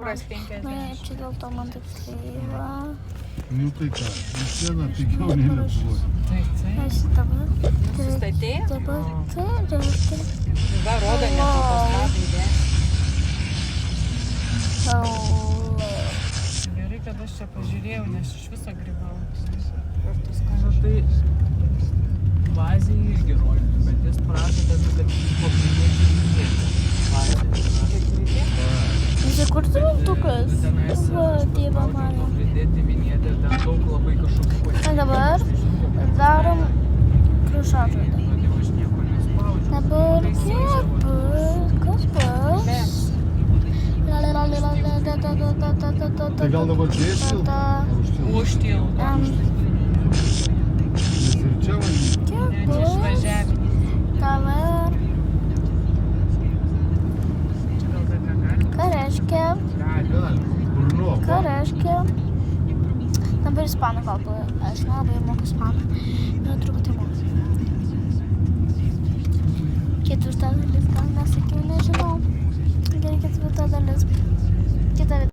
Čia dėl to man taip slyva. Nu tai ką, viena pigiau nei Lietuvoj. Aš dabar... Sustatei? Dabar tai. Va, rodo net autostradą įdės. Gerai, kad aš čia pažiūrėjau, nes iš viso grybau. Nu tai bazėje irgi rodyti, bet jis prašo, kad pabrinėti įdėti. Čia kur tu mintukas? Va, Dieva mano. Pridėti vinėti, ten daug labai kažkokių O dabar darom krušažodą. Aš nieko nespaudžiu. Dabar kiek bus? Kas bus? Tai gal dabar dėsiu? Užtil. Nes ir čia važiuoju. Kiek bus? Išvažiavim. Dabar. Ką reiškia? Gali, burno. Ką reiškia? Dabar ispanų kalbą. Aš nelabai moku ispanų. Nu, truputį moku.